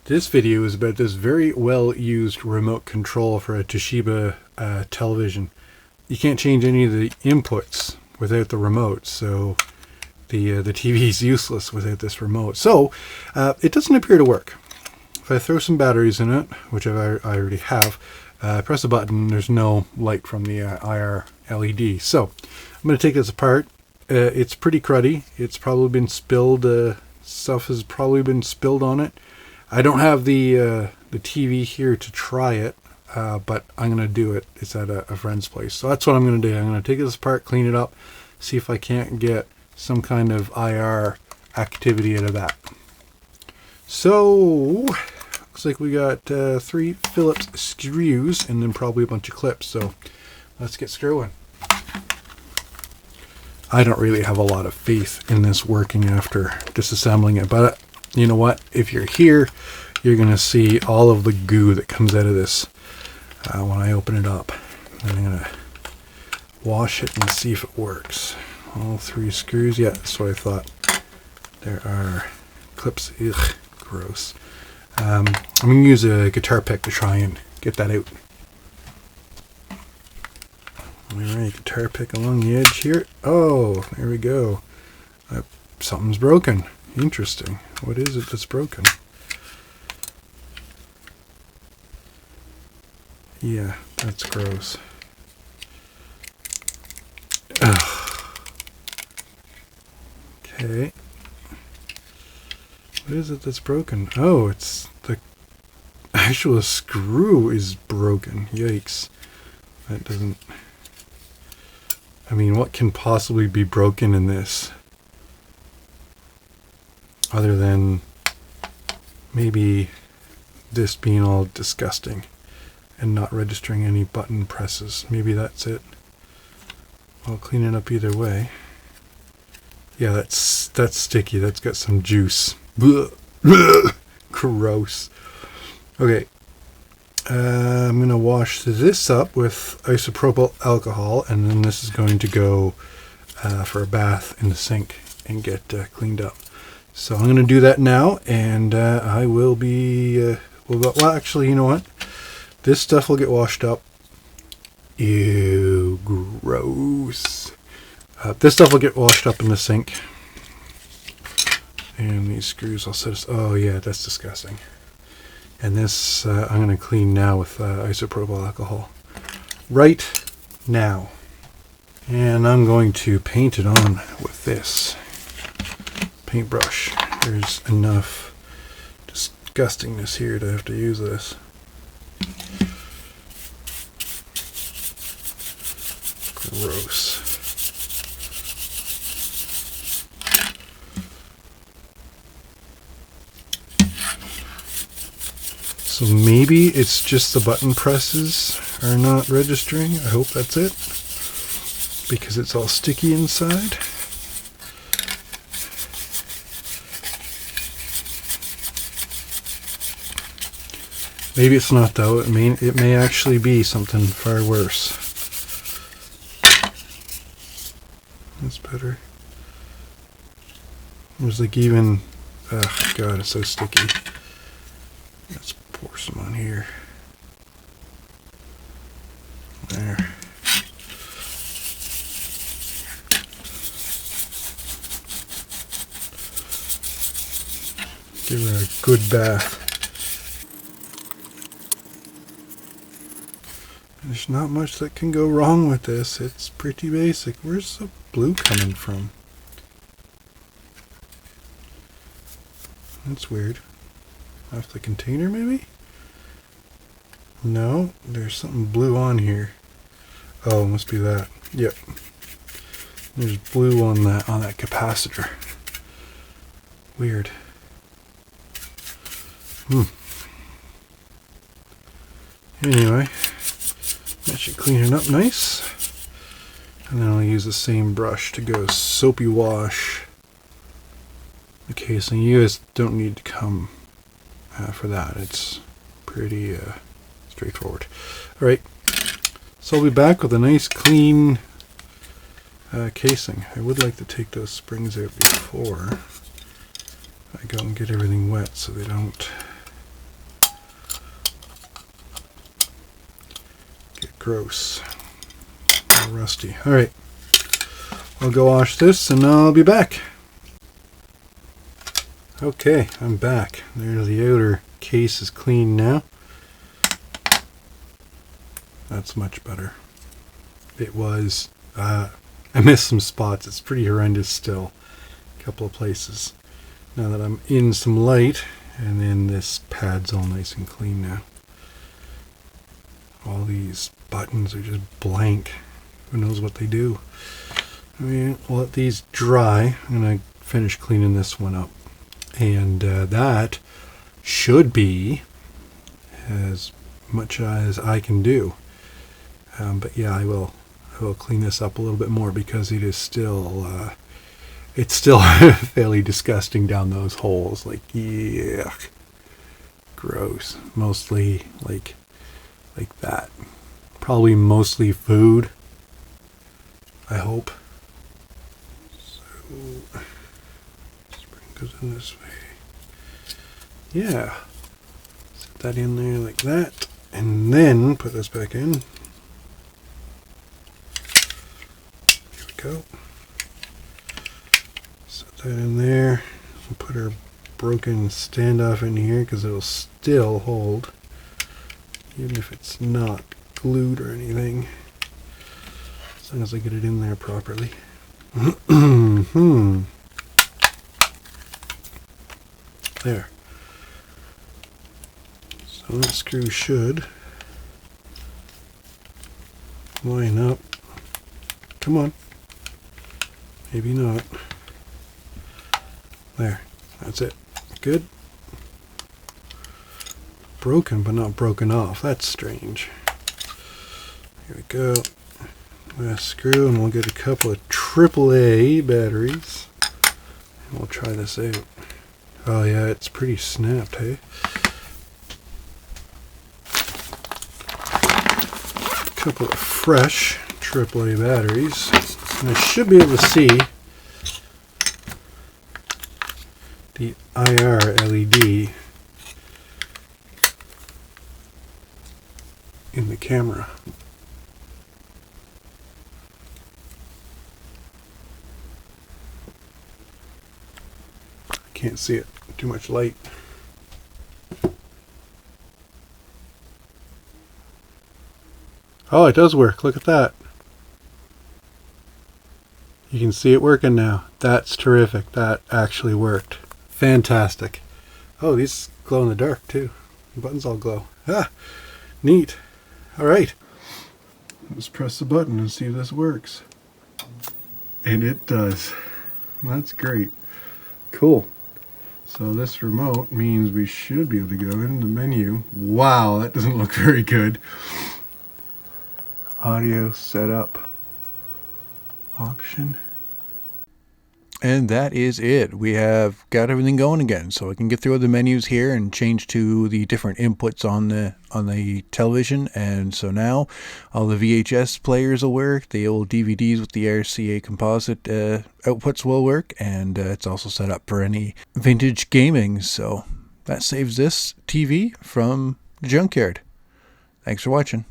This video is about this very well used remote control for a Toshiba television. You can't change any of the inputs without the remote, so the TV is useless without this remote. So it doesn't appear to work. If I throw some batteries in it, which I already have, press a button, there's no light from the IR LED. So I'm going to take this apart. It's pretty cruddy. It's probably been spilled. Stuff has probably been spilled on it. I don't have the TV here to try it, but I'm going to do it. It's at a friend's place. So that's what I'm going to do. I'm going to take this apart, clean it up, see if I can't get some kind of IR activity out of that. So, looks like we got 3 Phillips screws and then probably a bunch of clips. So let's get screwing. I don't really have a lot of faith in this working after disassembling it, but you know what? If you're here, you're going to see all of the goo that comes out of this when I open it up. And I'm going to wash it and see if it works. All 3 screws. Yeah, that's what I thought. There are clips. Ugh, gross. I'm going to use a guitar pick to try and get that out. Alright, guitar pick along the edge here. Oh, there we go. Something's broken. Interesting. What is it that's broken? Yeah, that's gross. Ugh. Okay. What is it that's broken? Oh, it's the actual screw is broken. Yikes. That doesn't... I mean, what can possibly be broken in this? Other than maybe this being all disgusting and not registering any button presses. Maybe that's it. I'll clean it up either way. Yeah, that's sticky. That's got some juice. Gross. Okay. I'm going to wash this up with isopropyl alcohol, and then this is going to go for a bath in the sink and get cleaned up. So I'm going to do that now, and I will be, well, actually, you know what? This stuff will get washed up. Ew, gross. This stuff will get washed up in the sink. And these screws I'll set, oh yeah, that's disgusting. And this I'm going to clean now with isopropyl alcohol. Right now. And I'm going to paint it on with this paintbrush. There's enough disgustingness here to have to use this. Gross. So maybe it's just the button presses are not registering. I hope that's it, because it's all sticky inside. Maybe it's not though. It may actually be something far worse. That's better. There's like even, oh god, it's so sticky. Let's pour some on here. There. Give her a good bath. There's not much that can go wrong with this. It's pretty basic. Where's the blue coming from? That's weird. Off the container, maybe? No, there's something blue on here. Oh, it must be that. Yep. There's blue on that capacitor. Weird. Anyway. That should clean it up nice. And then I'll use the same brush to go soapy wash the casing. You guys don't need to come for that. It's pretty straightforward. Alright, so I'll be back with a nice clean casing. I would like to take those springs out before I go and get everything wet so they don't gross. All rusty. All right. I'll go wash this and I'll be back. Okay, I'm back. There's the outer case is clean now. That's much better. It was, I missed some spots. It's pretty horrendous still. A couple of places. Now that I'm in some light, and then this pad's all nice and clean now. All these buttons are just blank. Who knows what they do? I mean, we'll let these dry. I'm going to finish cleaning this one up. And that should be as much as I can do. But yeah, I will clean this up a little bit more because it is still it's still fairly disgusting down those holes. Like, yuck, gross. Mostly like that. Probably mostly food, I hope. So spring goes in this way. Yeah, set that in there like that, and then put this back in. Go. Set that in there. We'll put our broken standoff in here because it'll still hold, even if it's not glued or anything, as long as I get it in there properly. There. So that screw should line up. Come on. Maybe not. There. That's it. Good. Broken, but not broken off. That's strange. Here we go. Last screw, and we'll get a couple of AAA batteries. And we'll try this out. Oh yeah, it's pretty snapped, hey? A couple of fresh AAA batteries. And I should be able to see the IR LED in the camera. I can't see it. Too much light. Oh, it does work. Look at that. You can see it working now. That's terrific. That actually worked. Fantastic. Oh, these glow in the dark too. The buttons all glow. Ah, neat. All right. Let's press the button and see if this works. And it does. That's great. Cool. So this remote means we should be able to go in the menu. Wow, that doesn't look very good. Audio setup option. And that is it. We have got everything going again, so I can get through the menus here and change to the different inputs on the television. And so now all the VHS players will work, the old DVDs with the RCA composite outputs will work, and it's also set up for any vintage gaming. So that saves this TV from the junkyard. Thanks for watching.